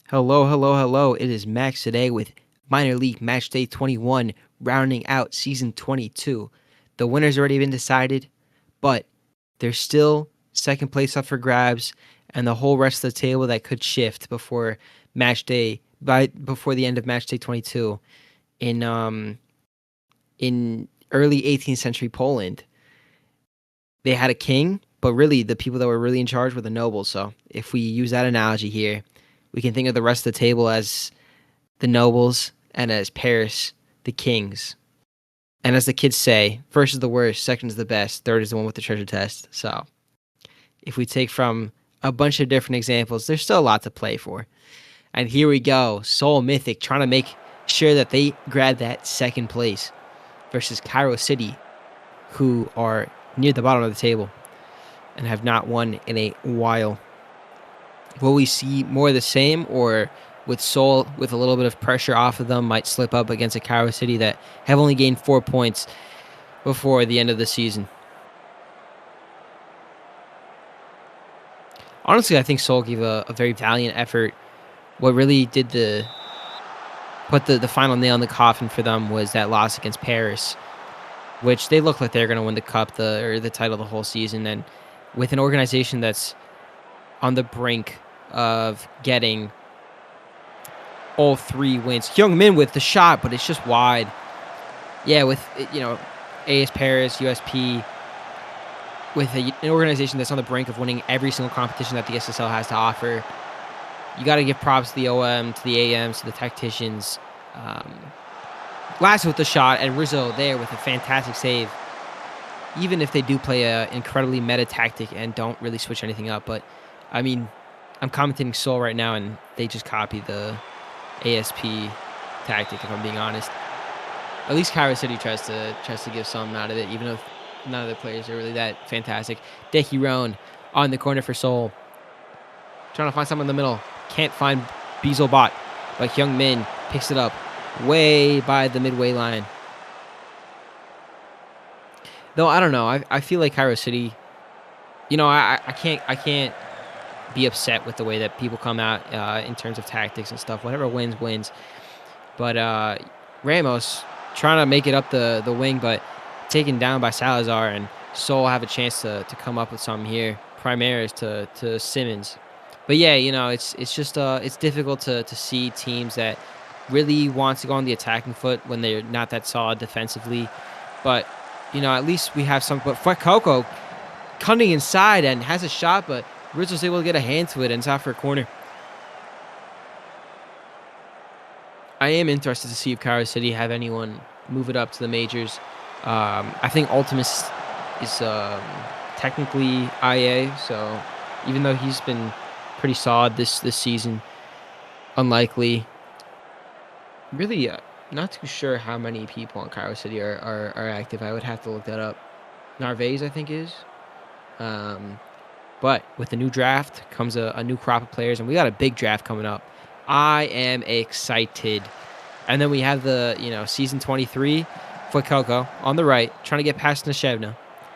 Hello, hello, hello. It is Max today with Minor League Matchday 21, rounding out Season 22. The winner's already been decided, but there's still second place up for grabs and the whole rest of the table that could shift before before the end of Matchday 22 in early 18th century Poland. They had a king, but really the people that were really in charge were the nobles. So if we use that analogy here, we can think of the rest of the table as the nobles, and as Paris, the kings. And as the kids say, first is the worst, second is the best, third is the one with the treasure chest. So if we take from a bunch of different examples, there's still a lot to play for. And here we go, Seoul Mythic trying to make sure that they grab that second place versus Cairo City, who are near the bottom of the table and have not won in a while. Will we see more of the same, or with Seoul, with a little bit of pressure off of them, might slip up against a Cairo City that have only gained 4 points before the end of the season? Honestly, I think Seoul gave a very valiant effort. What really did put the final nail in the coffin for them was that loss against Paris, which they look like they're going to win the cup, or the title the whole season. And with an organization that's on the brink of getting all 3 wins. Young Min with the shot, but it's just wide. Yeah, with AS Paris, USP, with an organization that's on the brink of winning every single competition that the SSL has to offer. You got to give props to the OM, to the AMs, to the tacticians. Lasso with the shot, and Rizzo there with a fantastic save. Even if they do play an incredibly meta tactic and don't really switch anything up. But, I mean, I'm commentating Seoul right now, and they just copy the ASP tactic, if I'm being honest. At least Cairo City tries to give something out of it, even though none of the players are really that fantastic. Dehiron on the corner for Seoul. Trying to find someone in the middle. Can't find Beazelbot, but Hyung Min picks it up way by the midway line. Though I don't know. I feel like Cairo City, I can't be upset with the way that people come out in terms of tactics and stuff. Whatever wins. But Ramos trying to make it up the wing, but taken down by Salazar, and Seoul have a chance to come up with something here. Primaires to Simmons. But yeah, it's just it's difficult to see teams that really want to go on the attacking foot when they're not that solid defensively. But at least we have some. But Fuecoco cutting inside and has a shot, but Rizzo's able to get a hand to it, and it's out for a corner. I am interested to see if Cairo City have anyone move it up to the majors. I think Ultimus is technically IA, so even though he's been pretty solid this season, unlikely. Really, not too sure how many people on Cairo City are active. I would have to look that up. Narvaez, I think, is. But with the new draft comes a new crop of players, and we got a big draft coming up. I am excited. And then we have the, season 23, Fuecoco on the right, trying to get past Nashevna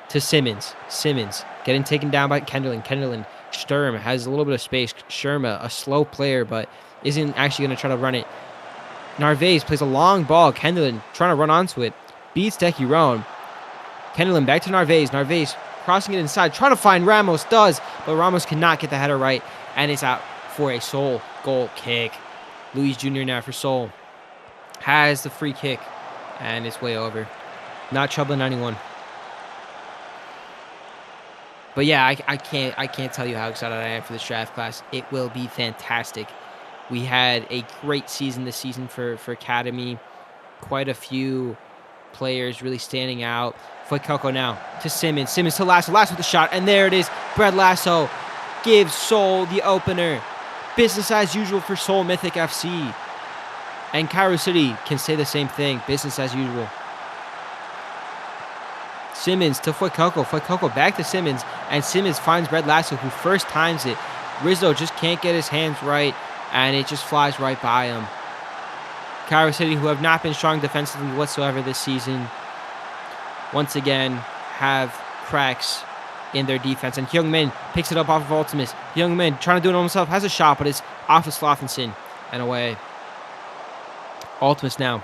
to Simmons. Simmons getting taken down by Kenderlin. Sturm has a little bit of space. Sherma, a slow player, but isn't actually going to try to run it. Narvaez plays a long ball. Kenderlin trying to run onto it. Beats Dehiron. Kenderlin back to Narvaez. Narvaez crossing it inside, trying to find Ramos. Does, but Ramos cannot get the header right, and it's out for a Seoul goal kick. Luis Jr. now for Seoul. Has the free kick, and it's way over. Not troubling anyone. But yeah, I can't tell you how excited I am for this draft class. It will be fantastic. We had a great season this season for Academy. Quite a few players really standing out. Fuecoco now to Simmons. Simmons to Lasso. Lasso with the shot, and there it is. Brad Lasso gives Seoul the opener. Business as usual for Seoul Mythic FC. And Cairo City can say the same thing. Business as usual. Simmons to Fuecoco. Fuecoco back to Simmons. And Simmons finds Brad Lasso, who first times it. Rizzo just can't get his hands right, and it just flies right by him. Cairo City, who have not been strong defensively whatsoever this season, once again have cracks in their defense. And Hyungmin picks it up off of Ultimus. Hyungmin trying to do it on himself, has a shot, but it's off of Slothinson and away. Ultimus now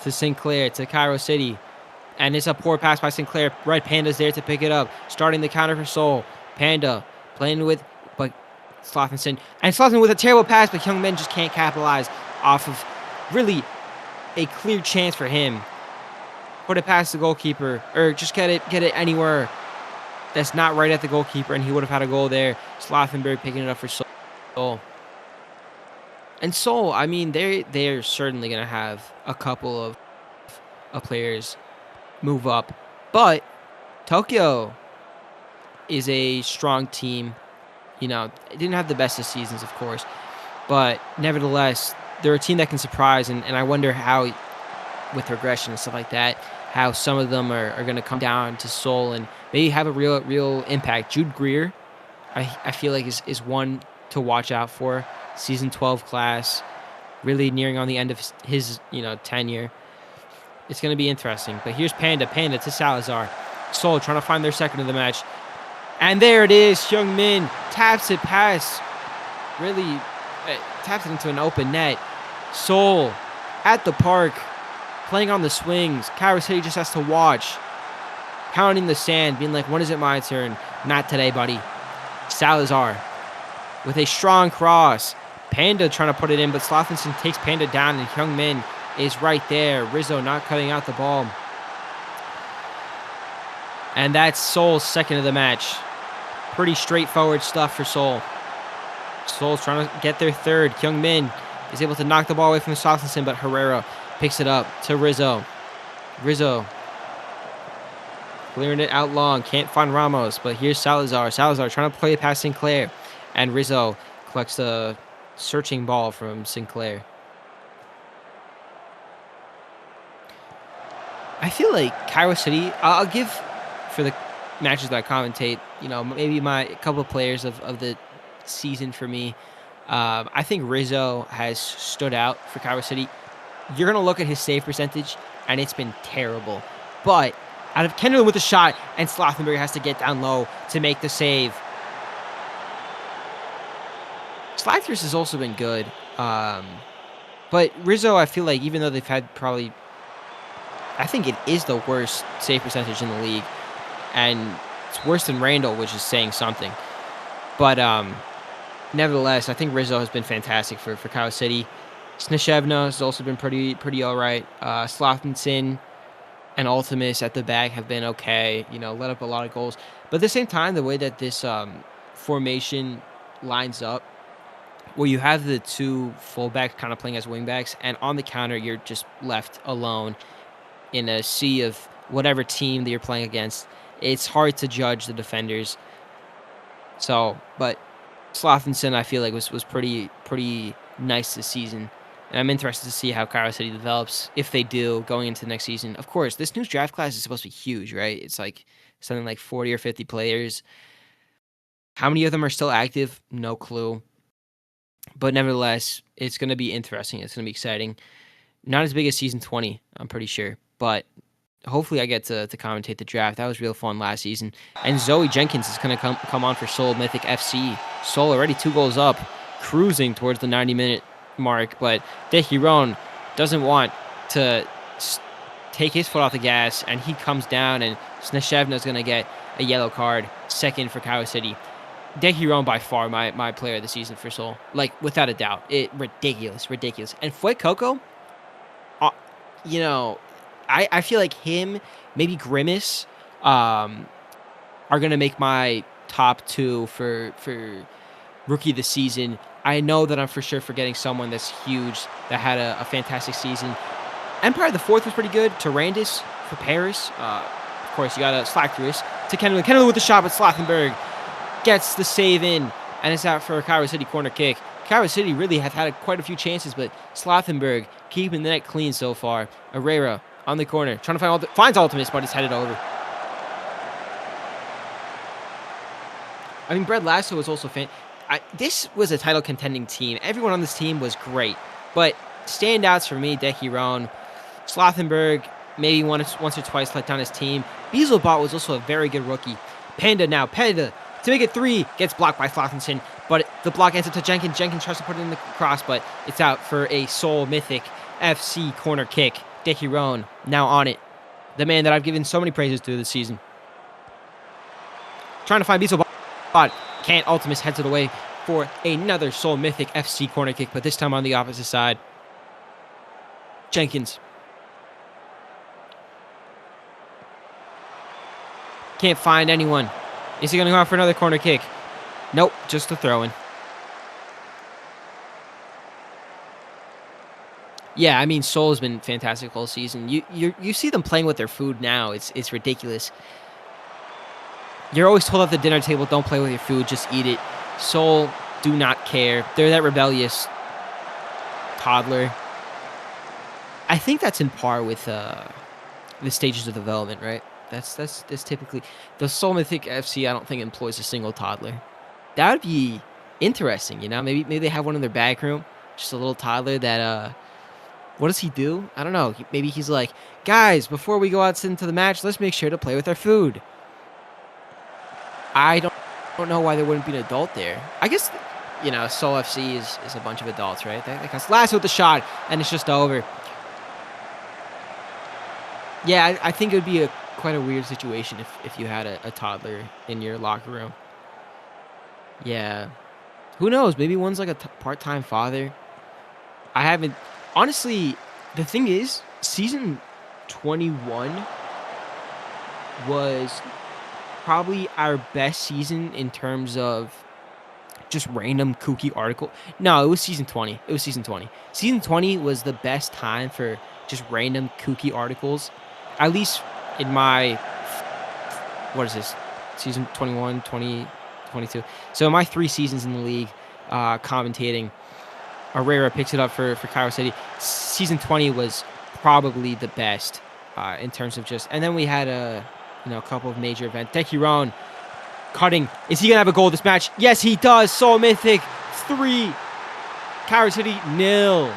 to Sinclair, to Cairo City. And it's a poor pass by Sinclair. Red Panda's there to pick it up. Starting the counter for Seoul. Panda playing with, but Slothinson. And Slothinson with a terrible pass, but Hyungmin just can't capitalize off of really a clear chance for him. Put it past the goalkeeper, or just get it anywhere that's not right at the goalkeeper, and he would have had a goal there. Slothenberg picking it up for Seoul. And Seoul, I mean, they're certainly going to have a couple of players move up. But Tokyo is a strong team. You know, it didn't have the best of seasons, of course. But nevertheless, they're a team that can surprise. And I wonder how, with regression and stuff like that, how some of them are going to come down to Seoul and maybe have a real impact. Jude Greer, I feel like is one to watch out for. Season 12 class, really nearing on the end of his tenure. It's going to be interesting. But here's Panda to Salazar. Seoul trying to find their second of the match. And there it is. Hyungmin taps it past. Really taps it into an open net. Seoul at the park, playing on the swings. Cairo City just has to watch. Pounding the sand, being like, when is it my turn? Not today, buddy. Salazar with a strong cross. Panda trying to put it in, but Slothinson takes Panda down, and Hyungmin is right there. Rizzo not cutting out the ball. And that's Seoul's second of the match. Pretty straightforward stuff for Seoul. Seoul's trying to get their third. Hyungmin is able to knock the ball away from Slothinson, but Herrera picks it up to Rizzo. Rizzo clearing it out long. Can't find Ramos, but here's Salazar. Salazar trying to play it past Sinclair. And Rizzo collects the searching ball from Sinclair. I feel like Cairo City, I'll give, for the matches that I commentate, maybe a couple of players of the season for me. I think Rizzo has stood out for Cairo City. You're going to look at his save percentage, and it's been terrible. But out of Kenderlin with a shot, and Slothenberg has to get down low to make the save. Slackers has also been good. But Rizzo, I feel like, even though they've had probably, I think it is the worst save percentage in the league. And it's worse than Randall, which is saying something. But nevertheless, I think Rizzo has been fantastic for Cairo City. Sneshevna has also been pretty all right. Slothinson and Ultimus at the back have been okay. Let up a lot of goals. But at the same time, the way that this formation lines up, where you have the two fullbacks kind of playing as wingbacks, and on the counter, you're just left alone in a sea of whatever team that you're playing against. It's hard to judge the defenders. So, but Slothinson, I feel like, was pretty nice this season. And I'm interested to see how Cairo City develops, if they do, going into the next season. Of course, this new draft class is supposed to be huge, right? It's like something like 40 or 50 players. How many of them are still active? No clue. But nevertheless, it's going to be interesting. It's going to be exciting. Not as big as Season 20, I'm pretty sure. But hopefully I get to commentate the draft. That was real fun last season. And Zoe Jenkins is going to come on for Seoul Mythic FC. Seoul already 2 goals up, cruising towards the 90-minute mark. But Dehiron doesn't want to take his foot off the gas, and he comes down, and Sneshevna is going to get a yellow card, second for Cairo City. Dehiron by far my player of the season for Seoul. Like, without a doubt. Ridiculous. And Fue Coco, I feel like him, maybe Grimace, are going to make my top 2 for rookie of the season. I know that I'm for sure forgetting someone that's huge, that had a fantastic season. Empire the 4th was pretty good. Tarandis for Paris. Of course, you got to slack through this. To Kenderlin. Kenderlin with the shot, but Slothenberg gets the save in, and it's out for a Cairo City corner kick. Cairo City really have had quite a few chances, but Slothenberg keeping the net clean so far. Herrera on the corner, trying to finds Ultimus, but it's headed over. I mean, Brad Lasso was also this was a title contending team. Everyone on this team was great, but standouts for me: Dehiron, Slothenberg, maybe once or twice let down his team. Bieselbot was also a very good rookie, Panda now. Panda to make it 3. Gets blocked by Flockinson, but the block ends up to Jenkins. Jenkins tries to put it in the cross, but it's out for a Seoul Mythic FC corner kick. Dickie Roan now on it. The man that I've given so many praises to this season. Trying to find Beetle, but can't. Ultimus heads it away for another Seoul Mythic FC corner kick, but this time on the opposite side. Jenkins. Can't find anyone. Is he going to go out for another corner kick? Nope, just a throw-in. Yeah, I mean, Seoul has been fantastic all season. You see them playing with their food now. It's ridiculous. You're always told at the dinner table, don't play with your food, just eat it. Seoul do not care. They're that rebellious toddler. I think that's in par with the stages of development, right? That's typically the Seoul Mythic FC. I don't think employs a single toddler. That would be interesting, you know. Maybe they have one in their back room, just a little toddler that what does he do? I don't know. Maybe he's like, guys, before we go out into the match, let's make sure to play with our food. I don't know why there wouldn't be an adult there. I guess, you know, Seoul FC is a bunch of adults, right? They comes last with the shot, and it's just over. Yeah, I think it would be quite a weird situation if you had a toddler in your locker room. Yeah. Who knows? Maybe one's like a part-time father. I haven't... Honestly, the thing is, season 21 was probably our best season in terms of just random kooky article. No, it was season 20. It was season 20. Season 20 was the best time for just random kooky articles. At least in my... What is this? Season 21, 20, 22. So my 3 seasons in the league commentating... Herrera picks it up for Cairo City. Season 20 was probably the best in terms of just... And then we had a couple of major events. Dickie Roan cutting. Is he going to have a goal this match? Yes, he does. Seoul Mythic 3. Cairo City 0.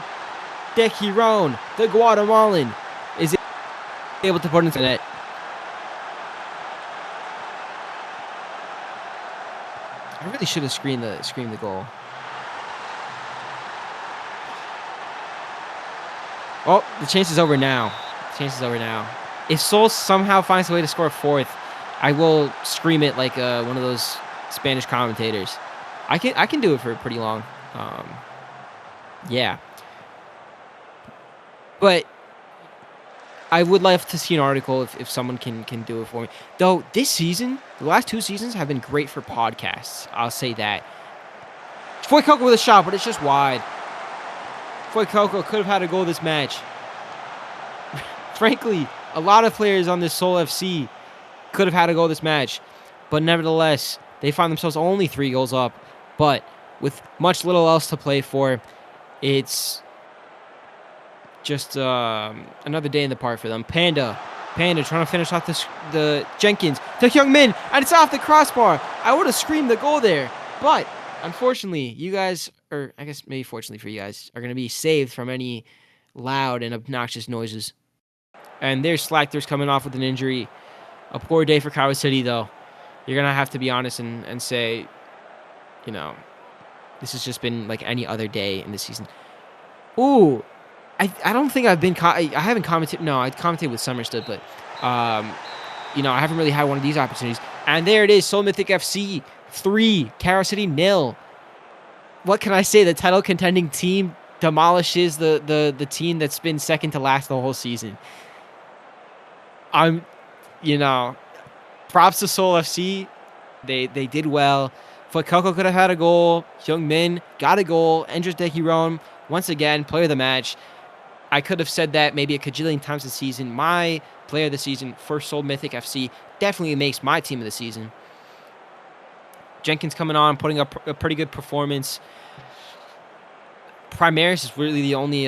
Dickie Roan, the Guatemalan, is able to put it into the net. I really should have screamed the goal. Oh, the chance is over now. If Seoul somehow finds a way to score a 4th, I will scream it like one of those Spanish commentators. I can do it for pretty long. Yeah. But I would love to see an article if someone can do it for me. Though this season, the last 2 seasons have been great for podcasts. I'll say that. Foy Coco with a shot, but it's just wide. Foy Coco could have had a goal this match. Frankly, a lot of players on this Seoul FC could have had a goal this match. But nevertheless, they find themselves only 3 goals up. But with much little else to play for, it's just another day in the park for them. Panda trying to finish off the Jenkins. To Hyung Min, and it's off the crossbar. I would have screamed the goal there. But unfortunately, you guys, or I guess maybe fortunately for you guys, are going to be saved from any loud and obnoxious noises. And there's Slackters coming off with an injury. A poor day for Cairo City, though. You're going to have to be honest and say, this has just been like any other day in the season. Ooh, I don't think I've been... I haven't commented... No, I commented with Summerstood, but, I haven't really had one of these opportunities. And there it is, Seoul Mythic FC 3, Cairo City 0. What can I say? The title contending team demolishes the team that's been second to last the whole season. Props to Seoul FC. They did well. Foy Coco could have had a goal. Hyung Min got a goal. Andres Dickie Roan, once again, player of the match. I could have said that maybe a cajillion times this season. My player of the season for Seoul Mythic FC definitely makes my team of the season. Jenkins coming on, putting up a pretty good performance. Primaris is really the only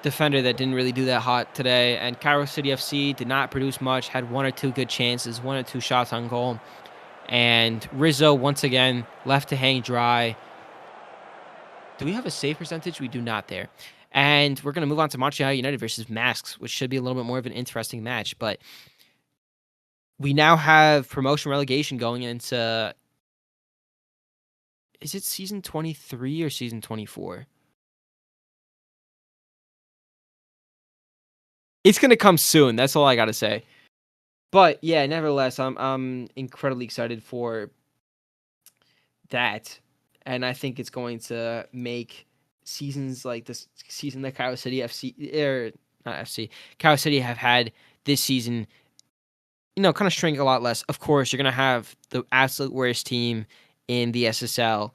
defender that didn't really do that hot today. And Cairo City FC did not produce much, had 1 or 2 good chances, 1 or 2 shots on goal. And Rizzo, once again, left to hang dry. Do we have a save percentage? We do not there. And we're going to move on to Montreal United versus Masks, which should be a little bit more of an interesting match. But we now have promotion relegation going into, is it season 23 or season 24? It's gonna come soon. That's all I gotta say. But yeah, nevertheless, I'm incredibly excited for that, and I think it's going to make seasons like this season that Kyle City FC or not FC, Kyle City have had this season, kind of shrink a lot less. Of course, you're gonna have the absolute worst team in the SSL,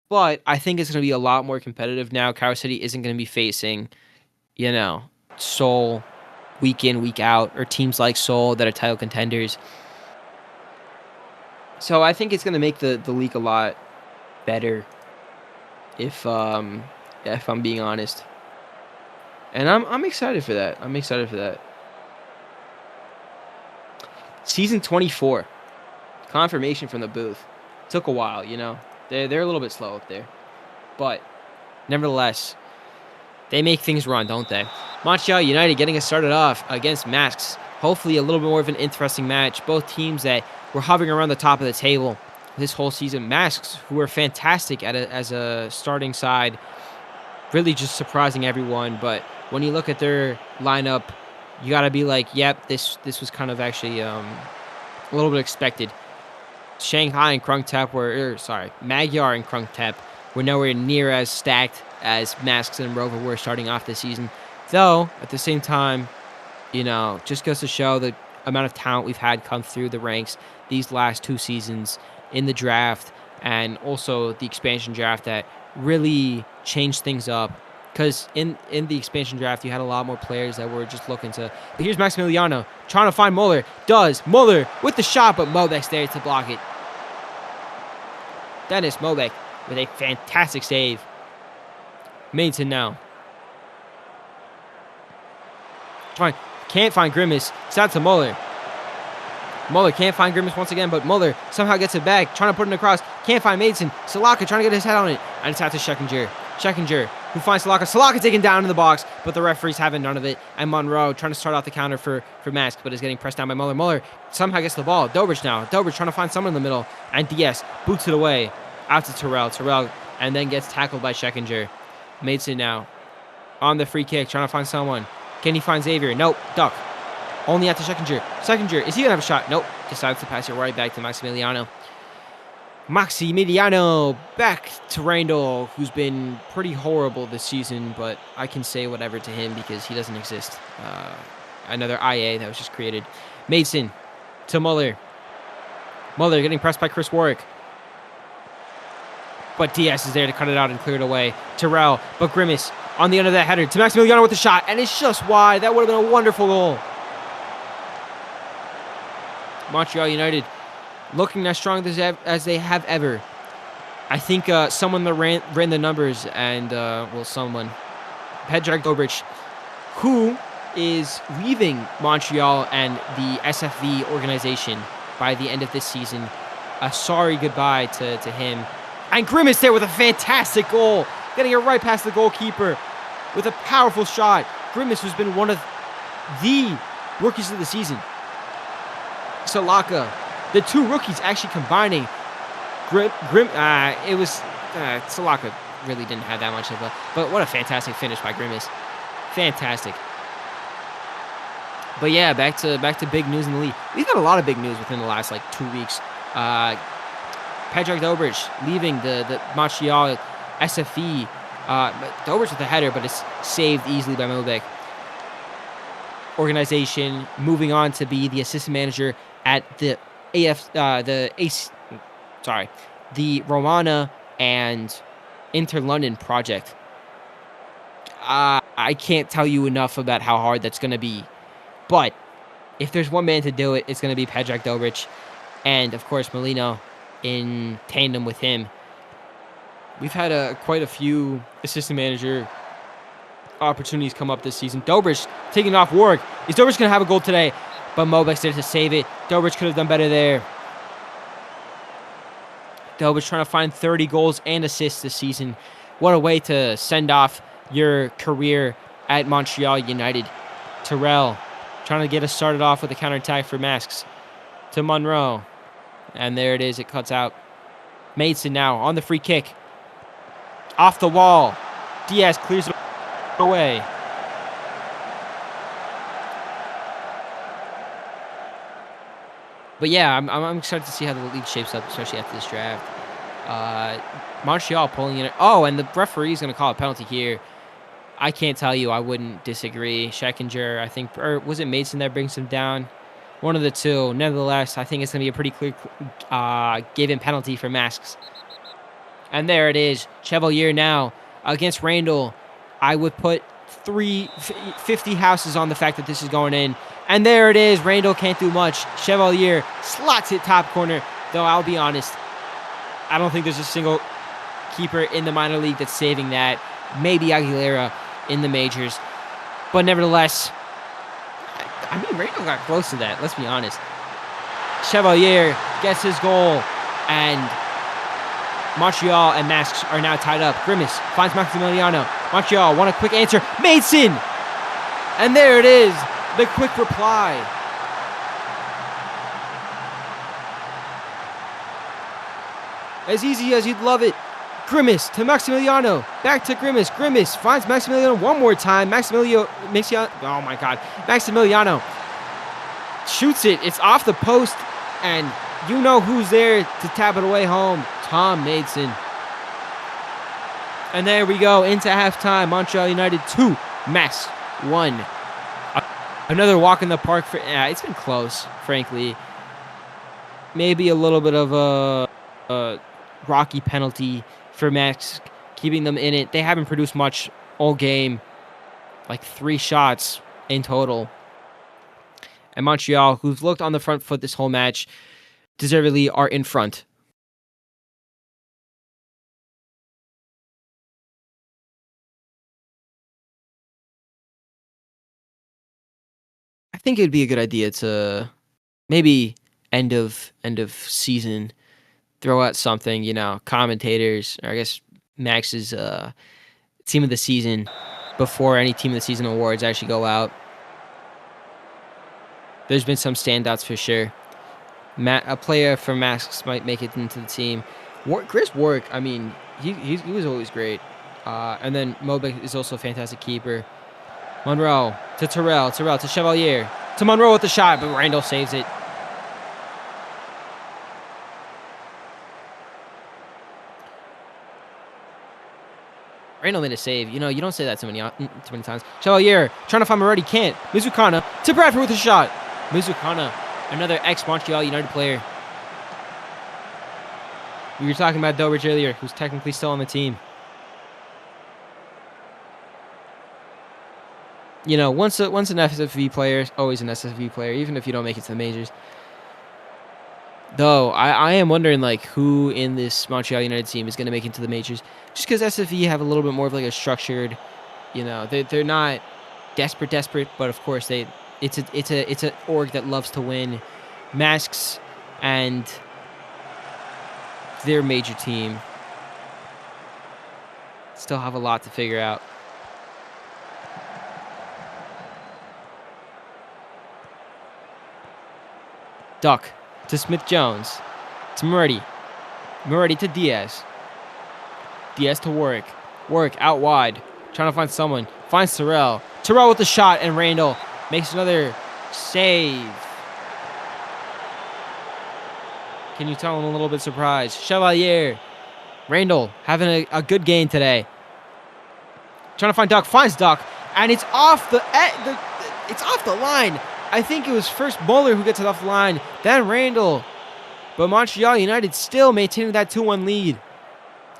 but I think it's gonna be a lot more competitive now. Kyle City isn't gonna be facing, you know, Seoul week in, week out, or teams like Seoul that are title contenders. So I think it's going to make the league a lot better if I'm being honest. And I'm excited for that. I'm excited for that. Season 24. Confirmation from the booth. Took a while, They're a little bit slow up there. But nevertheless, they make things run, don't they? Montreal United getting us started off against Masks. Hopefully a little bit more of an interesting match. Both teams that were hovering around the top of the table this whole season. Masks, who were fantastic as a starting side, really just surprising everyone. But when you look at their lineup, you got to be like, yep, this was kind of actually a little bit expected. Shanghai and Magyar and Krungtep were nowhere near as stacked as Masks and Rover were starting off this season. Though, at the same time, just goes to show the amount of talent we've had come through the ranks these last 2 seasons in the draft and also the expansion draft that really changed things up. Because in the expansion draft, you had a lot more players that were just looking to... But here's Maximiliano trying to find Muller. Muller with the shot, but Mobek's there to block it. Dennis Mobek with a fantastic save. Maidson now. Can't find Grimace. It's out to Muller. Muller can't find Grimace once again, but Muller somehow gets it back, trying to put it across. Can't find Maidson. Salaka trying to get his head on it. And it's out to Schekinger. Schekinger, who finds Salaka. Salaka taken down in the box, but the referee's having none of it. And Monroe trying to start off the counter for Mask, but is getting pressed down by Muller. Muller somehow gets the ball. Dobrich now. Dobrich trying to find someone in the middle. And Diaz boots it away. Out to Terrell. Terrell, and then gets tackled by Schekinger. Maidson now on the free kick, trying to find someone. Can he find Xavier? Nope. Duck. Only out to Schekinger. Schekinger, is he going to have a shot? Nope. Decides to pass it right back to Maximiliano. Maximiliano back to Randall, who's been pretty horrible this season, but I can say whatever to him because he doesn't exist. Another IA that was just created. Mason to Muller. Muller getting pressed by Chris Warwick. But Diaz is there to cut it out and clear it away. Terrell, but Grimace on the end of that header to Maximiliano with the shot, and it's just wide. That would have been a wonderful goal. Montreal United looking as strong as they have ever. I think someone that ran the numbers, and someone, Predrag Dobrich, who is leaving Montreal and the SFV organization by the end of this season. A sorry goodbye to him. And Grimace there with a fantastic goal, getting it right past the goalkeeper with a powerful shot. Grimace, who's been one of the rookies of the season. Salaka, the 2 rookies actually combining. Salaka really didn't have that much of a, but what a fantastic finish by Grimace. Fantastic. But yeah, back to big news in the league. We've got a lot of big news within the last 2 weeks. Predrag Dobrich leaving the Montreal SFE. Dobrich with the header, but it's saved easily by Mobek. Organization moving on to be the assistant manager at the the Romana and Inter London project. I can't tell you enough about how hard that's going to be. But if there's one man to do it, it's going to be Predrag Dobrich. And, of course, Molino in tandem with him. We've had quite a few assistant manager opportunities come up this season. Dobrich taking off Warwick. Is Dobrich going to have a goal today? But Mobek's there to save it. Dobrich could have done better there. Dobrich trying to find 30 goals and assists this season. What a way to send off your career at Montreal United. Terrell trying to get us started off with a counterattack for Masks. To Monroe. And there it is. It cuts out. Mason now on the free kick. Off the wall. Diaz clears it away. But yeah, I'm excited to see how the league shapes up, especially after this draft. Montreal pulling in. Oh, and the referee is going to call a penalty here. I can't tell you. I wouldn't disagree. Schekinger, I think, or was it Mason that brings him down? One of the two. Nevertheless, I think it's going to be a pretty clear given penalty for Masks. And there it is. Chevalier now against Randall. I would put 50 houses on the fact that this is going in. And there it is. Randall can't do much. Chevalier slots it top corner. Though I'll be honest, I don't think there's a single keeper in the minor league that's saving that. Maybe Aguilera in the majors. But nevertheless, I mean, Randall got close to that. Let's be honest. Chevalier gets his goal. And Montreal and Masks are now tied up. Grimace finds Maximiliano. Montreal want a quick answer. Mason! And there it is. The quick reply. As easy as you'd love it. Grimace to Maximiliano. Back to Grimace. Grimace finds Maximiliano one more time. Maximiliano. Oh my God. Maximiliano shoots it. It's off the post. And you know who's there to tap it away home. Tom Mason. And there we go. Into halftime. Montreal United 2. Masks 1. Another walk in the park. It's been close, frankly. Maybe a little bit of a rocky penalty for Max, keeping them in it. They haven't produced much all game. Like 3 shots in total. And Montreal, who've looked on the front foot this whole match, deservedly are in front. I think it'd be a good idea to maybe end of season throw out something, commentators, or I guess Max's team of the season before any team of the season awards actually go out. There's been some standouts for sure. A player from Masks might make it into the team. Chris Warwick, I mean, he was always great. And then Mobeck is also a fantastic keeper. Monroe to Terrell to Chevalier. To Monroe with the shot, but Randall saves it. Randall made a save. You don't say that too many times. Chevalier trying to find Moretti, can't. Mizukana to Bradford with a shot. Mizukana, another ex-Montreal United player. We were talking about Dobridge earlier, who's technically still on the team. Once an SFV player, always an SFV player, even if you don't make it to the majors. Though, I am wondering, who in this Montreal United team is going to make it to the majors. Just because SFV have a little bit more of, a structured, they're not desperate, but of course, it's an org that loves to win. Masks and their major team still have a lot to figure out. Duck to Smith-Jones, to Moretti to Diaz. Diaz to Warwick. Warwick out wide, trying to find someone. Finds Terrell. Terrell with the shot, and Randall makes another save. Can you tell I'm a little bit surprised? Chevalier. Randall having a good game today. Trying to find Duck. Finds Duck, and it's off the line. I think it was first Bowler who gets it off the line, then Randall. But Montreal United still maintaining that 2-1 lead.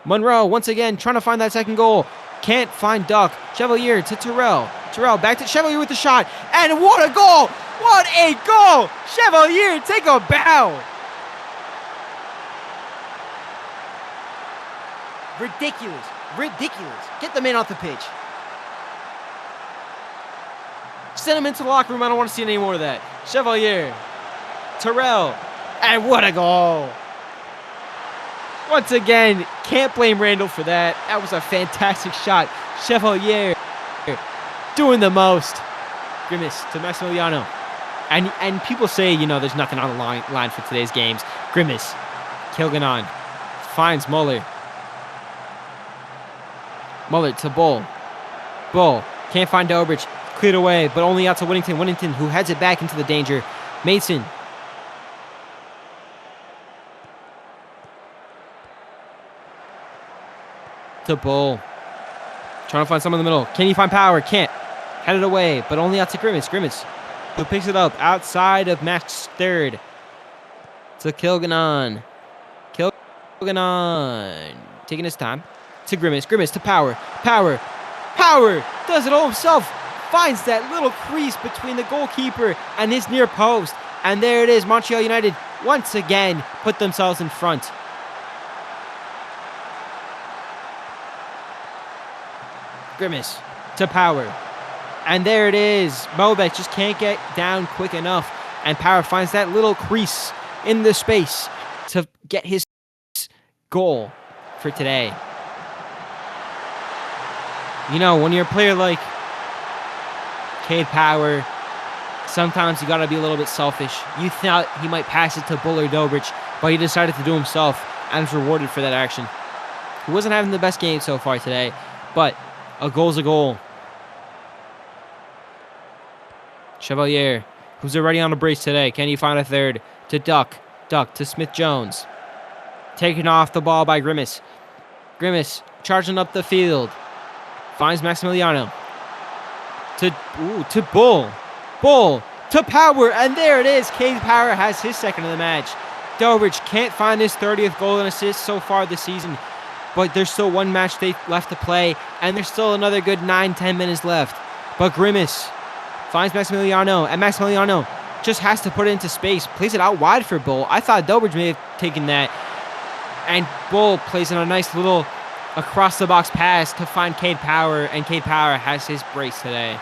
Monroe, once again, trying to find that second goal. Can't find Duck. Chevalier to Terrell. Terrell back to Chevalier with the shot. And what a goal! What a goal! Chevalier, take a bow! Ridiculous. Get the man off the pitch. Send him into the locker room. I don't want to see any more of that. Chevalier. Terrell. And what a goal. Once again, can't blame Randall for that. That was a fantastic shot. Chevalier doing the most. Grimace to Maximiliano. And people say, there's nothing on the line for today's games. Grimace. Kilganon finds Muller. Muller to Bull. Bull can't find Dobrich. Cleared away, but only out to Whittington. Whittington, who heads it back into the danger. Mason. To Bull. Trying to find someone in the middle. Can he find Power? Can't. Headed away, but only out to Grimace. Grimace, who picks it up outside of Max third. To Kilganon. Kilganon. Taking his time. To Grimace. Grimace to Power. Power. Power does it all himself. Finds that little crease between the goalkeeper and his near post. And there it is. Montreal United once again put themselves in front. Grimace to Power. And there it is. Mobek just can't get down quick enough. And Power finds that little crease in the space to get his goal for today. When you're a player like Cade Power, sometimes you got to be a little bit selfish. You thought he might pass it to Bull or Dobrich, but he decided to do himself and was rewarded for that action. He wasn't having the best game so far today, but a goal's a goal. Chevalier, who's already on a brace today. Can he find a third? To Duck. Duck to Smith-Jones. Taken off the ball by Grimace. Grimace charging up the field. Finds Maximiliano. To Bull. Bull to Power. And there it is. Cade Power has his second of the match. Dobrich can't find his 30th goal and assist so far this season. But there's still one match day left to play. And there's still another good 9-10 minutes left. But Grimace finds Maximiliano. And Maximiliano just has to put it into space. Plays it out wide for Bull. I thought Dobrich may have taken that. And Bull plays in a nice little across-the-box pass to find Cade Power. And Cade Power has his brace today.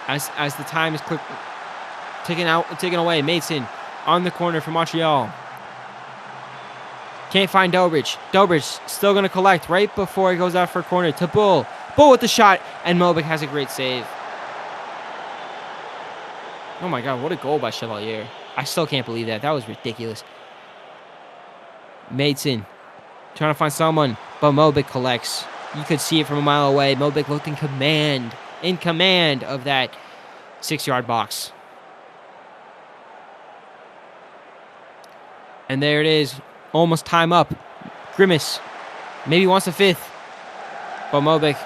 As the time is taken away. Mason on the corner for Montreal. Can't find Dobrich. Dobrich still going to collect right before he goes out for a corner to Bull. Bull with the shot. And Mobek has a great save. Oh my God, what a goal by Chevalier. I still can't believe that. That was ridiculous. Mason trying to find someone, but Mobek collects. You could see it from a mile away. Mobek looked in command of that 6-yard box. And there it is. Almost time up. Grimace maybe wants a fifth. But Mobek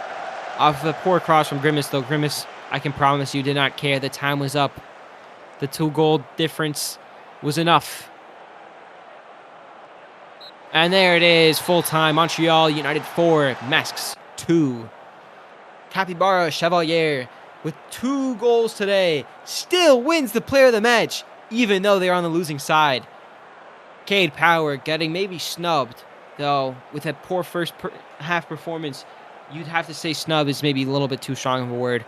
off the poor cross from Grimace, though. Grimace, I can promise you, did not care. The time was up. The 2-goal difference was enough. And there it is. Full time. Montreal United 4. Masks 2. Capybara Chevalier with 2 goals today still wins the player of the match, even though they're on the losing side. Cade Power getting maybe snubbed, though, with a poor first half performance. You'd have to say snub is maybe a little bit too strong of a word.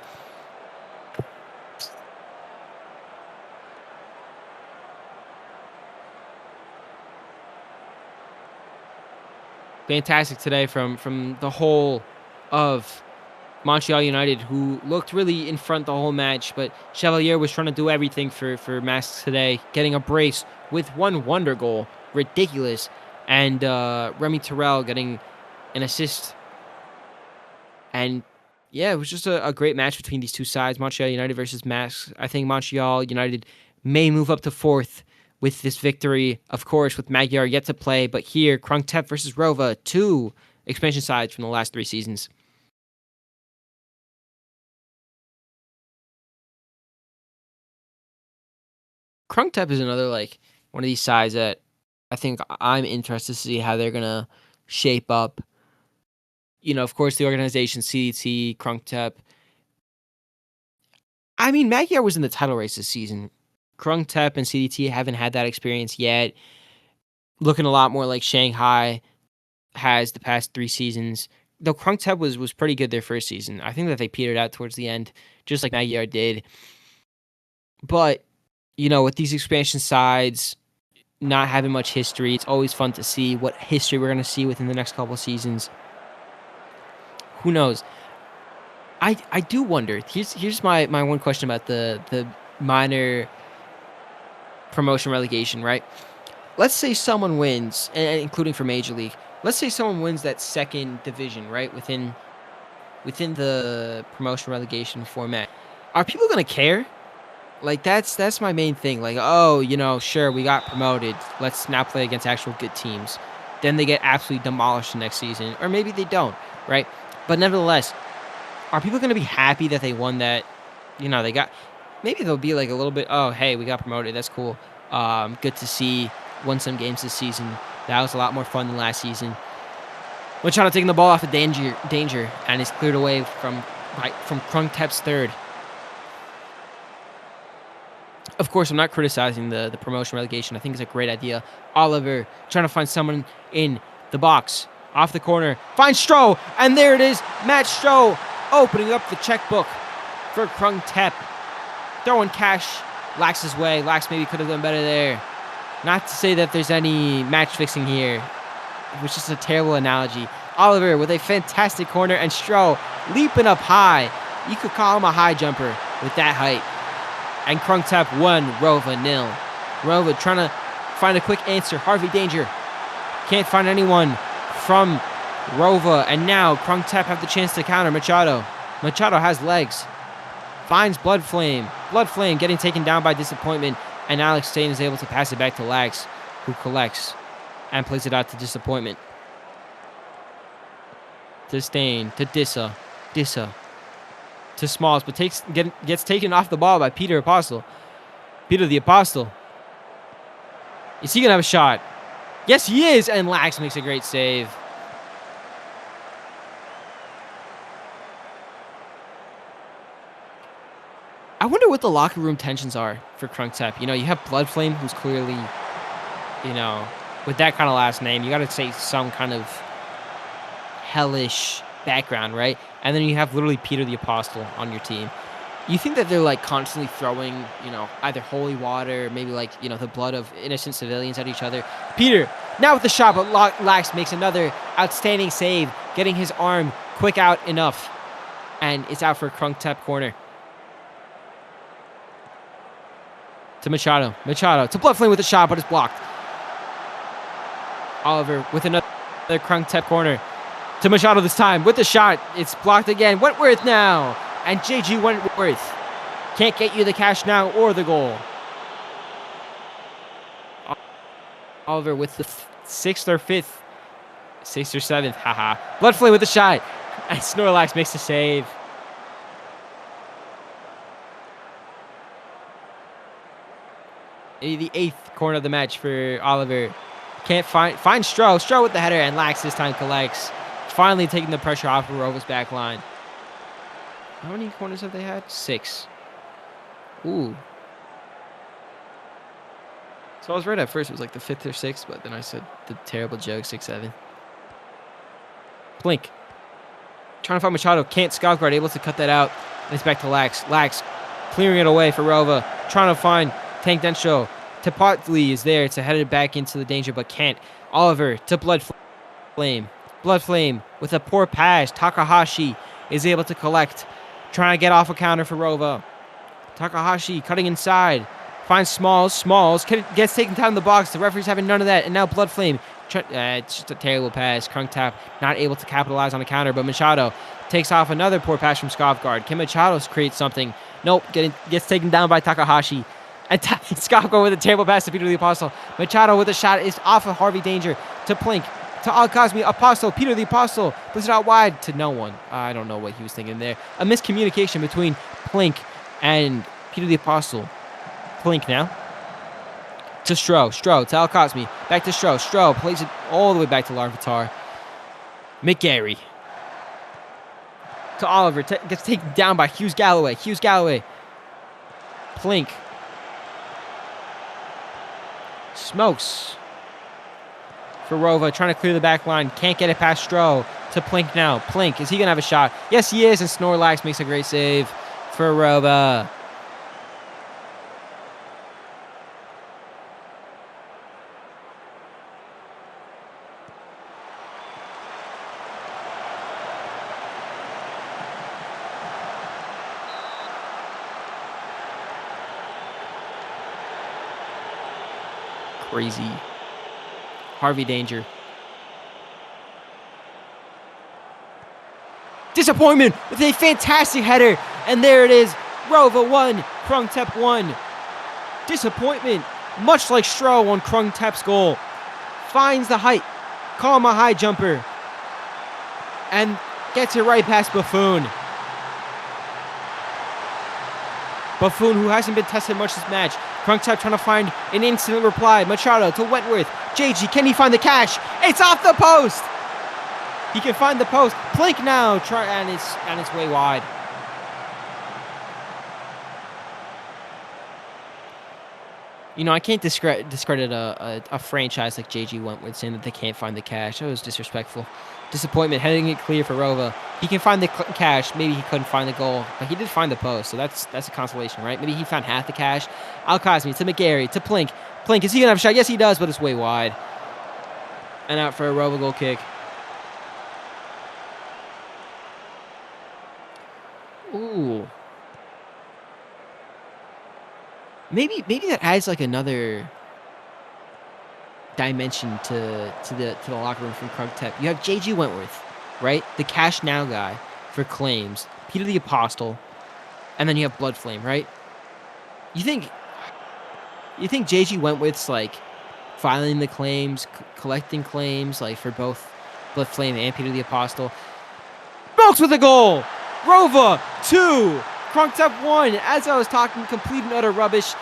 Fantastic today from the whole of Montreal United, who looked really in front the whole match, but Chevalier was trying to do everything for Masks today, getting a brace with one wonder goal. Ridiculous. And Remy Terrell getting an assist. And yeah, it was just a great match between these two sides, Montreal United versus Masks. I think Montreal United may move up to 4th with this victory, of course, with Magyar yet to play. But here, Krungtep versus Rova, 2 expansion sides from the last 3 seasons. Krungtep is another, one of these sides that I think I'm interested to see how they're going to shape up. Of course, the organization, CDT, Krungtep. I mean, Magyar was in the title race this season. Krungtep and CDT haven't had that experience yet. Looking a lot more like Shanghai has the past 3 seasons. Though Krungtep was pretty good their first season. I think that they petered out towards the end, just like Magyar did. But, with these expansion sides not having much history, it's always fun to see what history we're going to see within the next couple of seasons. Who knows? I do wonder. Here's my one question about the minor promotion relegation, right? Let's say someone wins, and including for Major League. Let's say someone wins that second division, right, within the promotion relegation format. Are people gonna care? Like that's my main thing. Like, oh, sure, we got promoted. Let's now play against actual good teams. Then they get absolutely demolished the next season, or maybe they don't, right? But nevertheless, are people gonna be happy that they won that? They got. Maybe they'll be like a little bit. Oh, hey, we got promoted. That's cool. Good to see. Won some games this season. That was a lot more fun than last season. Machado taking the ball off of danger, and is cleared away from Krungtep's third. Of course, I'm not criticizing the promotion relegation. I think it's a great idea. Oliver trying to find someone in the box. Off the corner. Finds Stroh, and there it is. Matt Stroh opening up the checkbook for Krungtep. Throwing cash Lax's way. Lax maybe could have done better there. Not to say that there's any match fixing here. It was just a terrible analogy. Oliver with a fantastic corner, and Stroh leaping up high. You could call him a high jumper with that height. And Krungtep 1, Rova 0. Rova trying to find a quick answer. Harvey Danger can't find anyone from Rova. And now Krungtep have the chance to counter Machado. Machado has legs. Finds Blood Flame. Blood Flame getting taken down by Disappointment. And Alex Stain is able to pass it back to Lax, who collects and plays it out to Disappointment. To Stain. To Dissa. To Smalls, but gets taken off the ball by Peter Apostle. Peter the Apostle. Is he going to have a shot? Yes, he is, and Lax makes a great save. I wonder what the locker room tensions are for Krungtep. You have Blood Flame, who's clearly, with that kind of last name, you got to say some kind of hellish background, right? And then you have literally Peter the Apostle on your team. You think that they're like constantly throwing, either holy water, maybe like, the blood of innocent civilians at each other. Peter, now with the shot, but Lax makes another outstanding save, getting his arm quick out enough. And it's out for Krungtep corner. To Machado. Machado to Blood Flame with a shot, but it's blocked. Oliver with another Krungtep corner. To Machado this time with the shot. It's blocked again. Wentworth now. And JG Wentworth can't get you the cash now or the goal. Oliver with the 6th or 5th. 6th or 7th. Haha. Blood Flame with the shot. And Snorlax makes the save. The 8th corner of the match for Oliver. Can't find Stroh. Stroh with the header, and Lax this time collects. Finally taking the pressure off of Rova's back line. How many corners have they had? 6. Ooh. So I was right at first. It was like the 5th or 6th, but then I said the terrible joke, 6, 7. Blink. Trying to find Machado. Can't Skarsgård. Able to cut that out. And it's back to Lax. Lax clearing it away for Rova. Trying to find Tank Densho. Tepotli is there to head it back into the danger, but can't. Oliver to Blood Flame. Blood Flame with a poor pass. Takahashi is able to collect. Trying to get off a counter for Rova. Takahashi cutting inside. Finds Smalls. Smalls gets taken down in the box. The referee's having none of that. And now Blood Flame. It's just a terrible pass. Krungtep not able to capitalize on a counter, but Machado takes off another poor pass from Skarsgård. Can Machado create something? Nope. Gets taken down by Takahashi. And Skarsgård with a terrible pass to Peter the Apostle. Machado with a shot is off of Harvey Danger to Plink. To Alcosme. Apostle. Peter the Apostle. Puts it out wide to no one. I don't know what he was thinking there. A miscommunication between Plink and Peter the Apostle. Plink now. To Stroh. Stroh to Alcosme. Back to Stroh. Stroh plays it all the way back to Larvitar. McGarry. To Oliver. Gets taken down by Hughes Galloway. Hughes Galloway. Plink. Smokes. For Rova, trying to clear the back line. Can't get it past Stroh. To Plink now. Plink, is he going to have a shot? Yes, he is, and Snorlax makes a great save for Rova. crazy. Harvey Danger. Disappointment with a fantastic header. And there it is. Rova 1, Krungtep 1. Disappointment, much like Stroh on Krungtep's goal. Finds the height. Call him a high jumper. And gets it right past Buffon. Buffon, who hasn't been tested much this match. Krungtep trying to find an instant reply. Machado to Wentworth. JG, can he find the cash? It's off the post! He can find the post. Plink now, and it's way wide. You know, I can't discredit a franchise like JG Wentworth saying that they can't find the cash. That was disrespectful. Disappointment, heading it clear for Rova. He can find the cash. Maybe he couldn't find the goal, but he did find the post, so that's a consolation, right? Maybe he found half the cash. Al-Kazmi to McGarry to Plink. Plink, is he going to have a shot? Yes, he does, but it's way wide. And out for a Rova goal kick. Ooh. Maybe that adds like another dimension to the locker room from Krungtep. You have JG Wentworth, right? The cash now guy for claims. Peter the Apostle, and then you have Bloodflame, right? You think JG Wentworth's like filing the claims, collecting claims, like for both Bloodflame and Peter the Apostle? Smokes with a goal. Rova 2, Krungtep 1. As I was talking, complete and utter rubbish.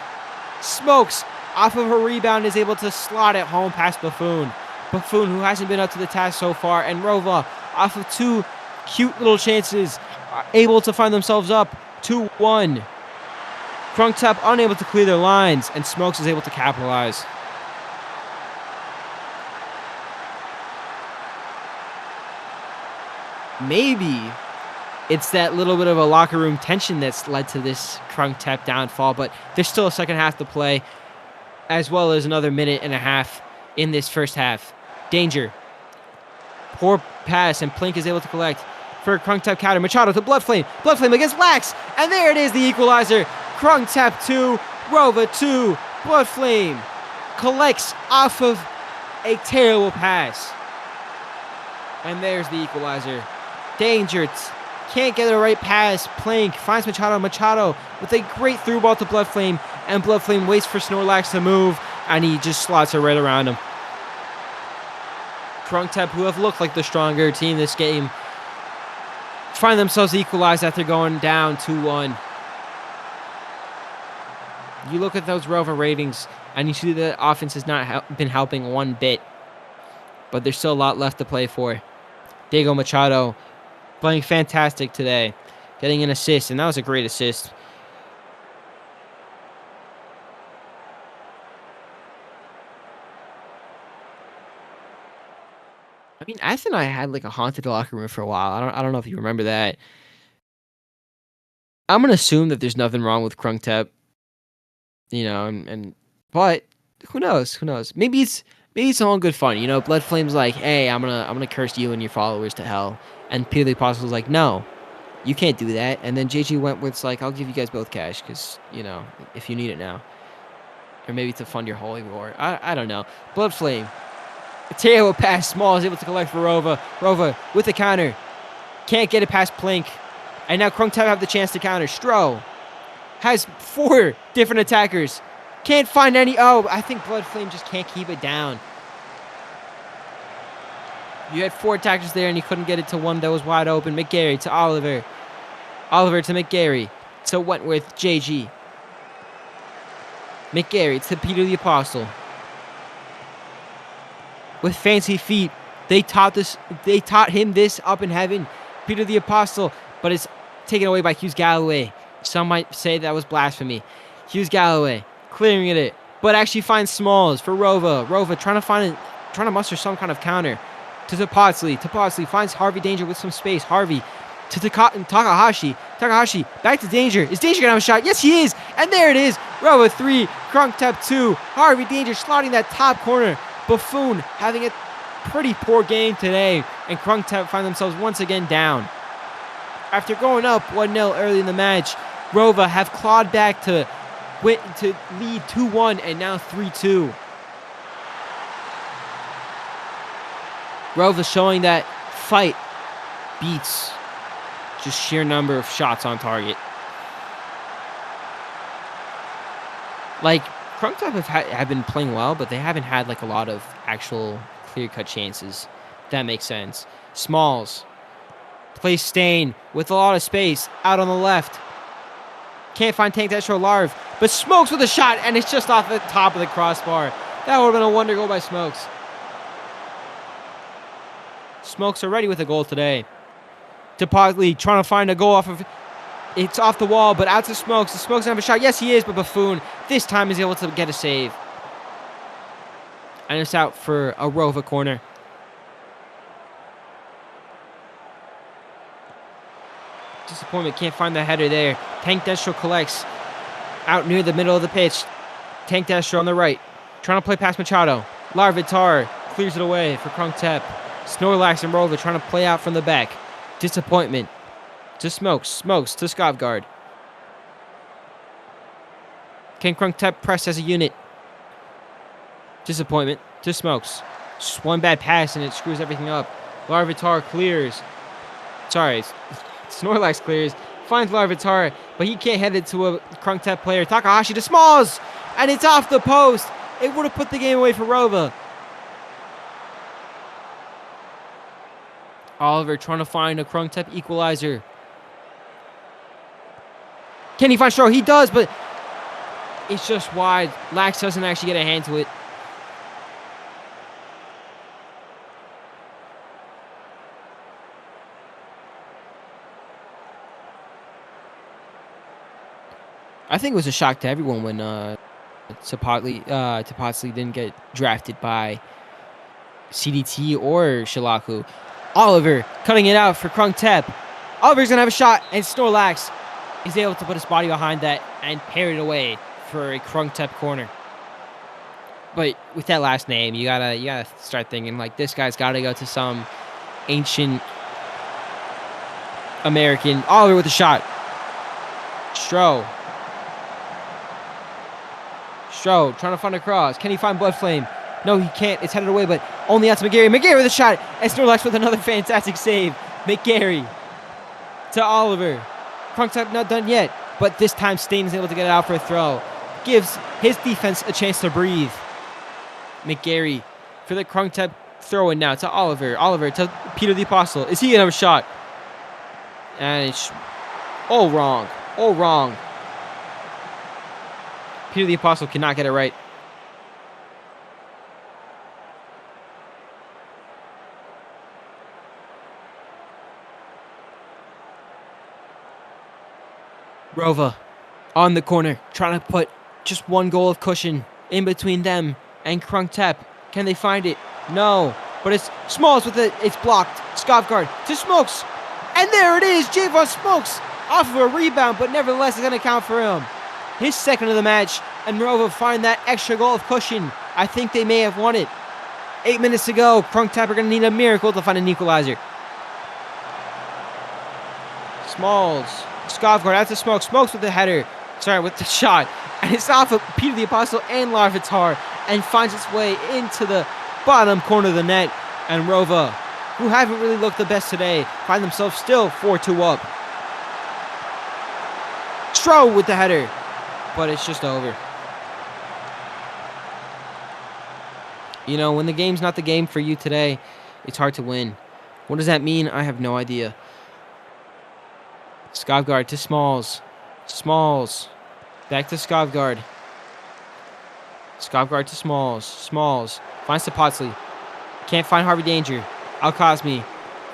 Smokes off of a rebound is able to slot it home past Buffon. Buffon, who hasn't been up to the task so far, and Rova off of 2 cute little chances are able to find themselves up 2-1. Krungtep unable to clear their lines, and Smokes is able to capitalize. Maybe it's that little bit of a locker room tension that's led to this Krungtep downfall, but there's still a second half to play, as well as another minute and a half in this first half. Danger. Poor pass, and Plink is able to collect for a Krungtep counter. Machado to Bloodflame. Bloodflame against Lax, and there it is, the equalizer. Krungtep 2, Rova 2. Bloodflame collects off of a terrible pass. And there's the equalizer. Danger can't get the right pass. Plank finds Machado. Machado with a great through ball to Bloodflame. And Bloodflame waits for Snorlax to move. And he just slots it right around him. Krungtep, who have looked like the stronger team this game, find themselves equalized after going down 2-1. You look at those Rova ratings, and you see that offense has not been helping one bit. But there's still a lot left to play for. Diego Machado playing fantastic today, getting an assist, and that was a great assist. I mean, Ath and I had like a haunted locker room for a while. I don't know if you remember that. I'm gonna assume that there's nothing wrong with Krungtep, you know, but who knows? Who knows? Maybe it's all good fun. You know, Bloodflame's like, hey, I'm gonna curse you and your followers to hell. And Peter the Apostle's like, no, you can't do that. And then JG Wentworth's like, I'll give you guys both cash because, you know, if you need it now. Or maybe to fund your holy war. I don't know. Bloodflame. A terrible pass. Small is able to collect for Rova. Rova with the counter. Can't get it past Plink. And now Krungtep have the chance to counter. Stroh has 4 different attackers. Can't find any. Oh, I think Bloodflame just can't keep it down. You had 4 attackers there, and you couldn't get it to one that was wide open. McGarry to Oliver. Oliver to McGarry. To Wentworth. JG. McGarry to Peter the Apostle. With fancy feet. They taught him this up in heaven. Peter the Apostle. But it's taken away by Hughes Galloway. Some might say that was blasphemy. Hughes Galloway clearing it. But actually finds Smalls for Rova. Rova trying to muster some kind of counter. To Topotsley. Topotsley finds Harvey Danger with some space. Harvey to Takahashi. Takahashi back to Danger. Is Danger going to have a shot? Yes, he is. And there it is. Rova 3. Krungtep 2. Harvey Danger slotting that top corner. Buffon having a pretty poor game today. And Krungtep find themselves once again down. After going up 1-0 early in the match, Rova have clawed back to lead 2-1 and now 3-2. Rova showing that fight beats just sheer number of shots on target. Like, Krungtep have been playing well, but they haven't had like a lot of actual clear-cut chances. That makes sense. Smalls plays Stain with a lot of space out on the left. Can't find Tank Destro Larv, but Smokes with a shot, and it's just off the top of the crossbar. That would have been a wonder goal by Smokes. Smokes already with a goal today. DePotley trying to find a goal off of... It's off the wall, but out to Smokes. Smokes doesn't have a shot. Yes, he is, but Buffoon this time is able to get a save. And it's out for a Rova corner. Disappointment, can't find the header there. Tank Destro collects out near the middle of the pitch. Tank Destro on the right, trying to play past Machado. Larvitar clears it away for Krungtep. Snorlax and Rova trying to play out from the back. Disappointment to Smokes. Smokes to Skovgaard. Can Krungtep press as a unit? Disappointment to Smokes. Just one bad pass and it screws everything up. Larvitar clears. Sorry, Snorlax clears. Finds Larvitar, but he can't head it to a Krungtep player. Takahashi to Smalls! And it's off the post! It would have put the game away for Rova. Oliver trying to find a Krungtep equalizer. Can he find Stro? He does, but it's just wide. Lax doesn't actually get a hand to it. I think it was a shock to everyone when Tapotli didn't get drafted by CDT or Shalaku. Oliver cutting it out for Krungtep. Oliver's gonna have a shot, and Snorlax is able to put his body behind that and parry it away for a Krungtep corner. But with that last name, you gotta start thinking like this guy's gotta go to some ancient American. Oliver with a shot. Stro trying to find a cross. Can he find Bloodflame? No, he can't. It's headed away, but only out to McGarry. McGarry with a shot. And Snorlax with another fantastic save. McGarry to Oliver. Krungtep not done yet, but this time Stain is able to get it out for a throw. Gives his defense a chance to breathe. McGarry for the Krungtep throw in now to Oliver. Oliver to Peter the Apostle. Is he going to have a shot? And it's all wrong. All wrong. Peter the Apostle cannot get it right. Rova on the corner, trying to put just one goal of cushion in between them and Krungtep. Can they find it? No. But it's Smalls with it. It's blocked. Skovgaard to Smokes. And there it is. Javon Smokes off of a rebound, but nevertheless it's going to count for him. His second of the match, and Rova find that extra goal of cushion. I think they may have won it. 8 minutes to go. Krungtep are going to need a miracle to find an equalizer. Smalls. Skovgaard out to Smokes. Smokes with the header. Sorry, with the shot. And it's off of Peter the Apostle and Larvitar and finds its way into the bottom corner of the net. And Rova, who haven't really looked the best today, find themselves still 4-2 up. Stro with the header. But it's just over. You know, when the game's not the game for you today, it's hard to win. What does that mean? I have no idea. Skovgaard to Smalls. Smalls. Back to Skovgaard. Skovgaard to Smalls. Smalls. Finds Tapotli. Can't find Harvey Danger. Alcosme.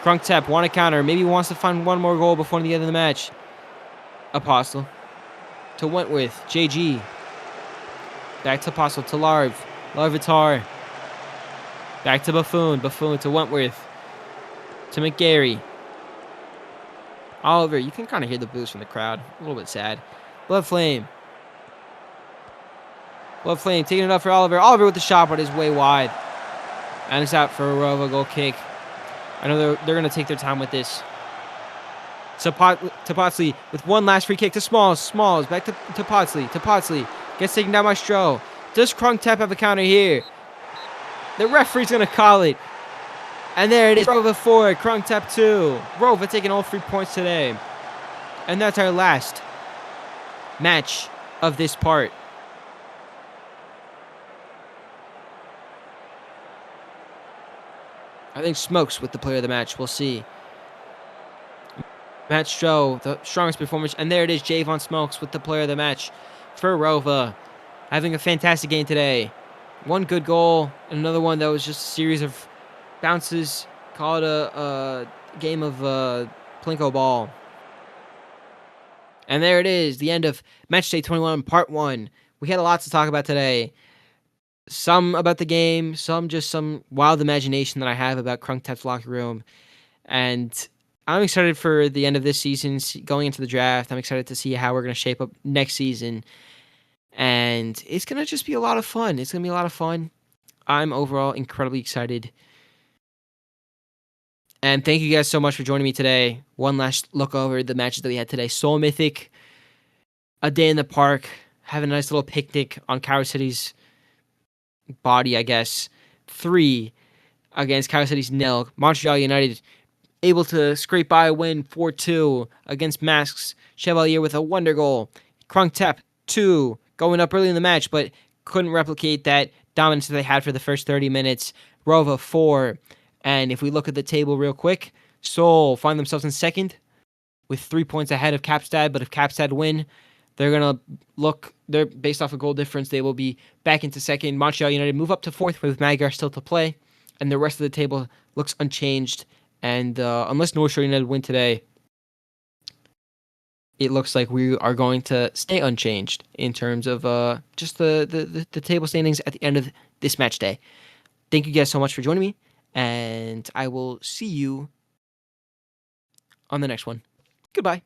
Krungtep. Want to counter. Maybe wants to find one more goal before the end of the match. Apostle. To Wentworth. JG. Back to Apostle. To Larv. Larvitar. Back to Buffoon. Buffoon to Wentworth. To McGarry. Oliver. You can kind of hear the boos from the crowd. A little bit sad. Bloodflame. Bloodflame taking it up for Oliver. Oliver with the shot, but is way wide. And it's out for a Rova goal kick. I know they're going to take their time with this. Tapotli with one last free kick to Smalls. Smalls back to Tapotli. Tapotli gets taken down by Stro. Does Krungtep have a counter here? The referee's going to call it. And there it is. Rova 4, Krung Tap 2. Rova taking all 3 points today. And that's our last match of this part. I think Smokes with the player of the match. We'll see. Match show, the strongest performance. And there it is, Javon Smokes with the player of the match for Rova. Having a fantastic game today. One good goal, and another one that was just a series of bounces. Call it a game of Plinko ball. And there it is, the end of Matchday 21, Part 1. We had a lot to talk about today. Some about the game, some just some wild imagination that I have about Krung Tap's locker room. And I'm excited for the end of this season, going into the draft. I'm excited to see how we're going to shape up next season. And it's going to just be a lot of fun. It's going to be a lot of fun. I'm overall incredibly excited. And thank you guys so much for joining me today. One last look over the matches that we had today. Soul Mythic, a day in the park, having a nice little picnic on Cairo City's body, I guess. 3 against Cairo City's 0. Montreal United able to scrape by a win 4-2 against Masks. Chevalier with a wonder goal. Krung Tap 2 going up early in the match, but couldn't replicate that dominance that they had for the first 30 minutes. Rova 4. And if we look at the table real quick, Seoul find themselves in second with 3 points ahead of Kapstad. But if Kapstad win, they're based off a goal difference, they will be back into second. Montreal United move up to fourth with Magyar still to play. And the rest of the table looks unchanged. And unless North Shore United win today, it looks like we are going to stay unchanged in terms of just the table standings at the end of this match day. Thank you guys so much for joining me, and I will see you on the next one. Goodbye.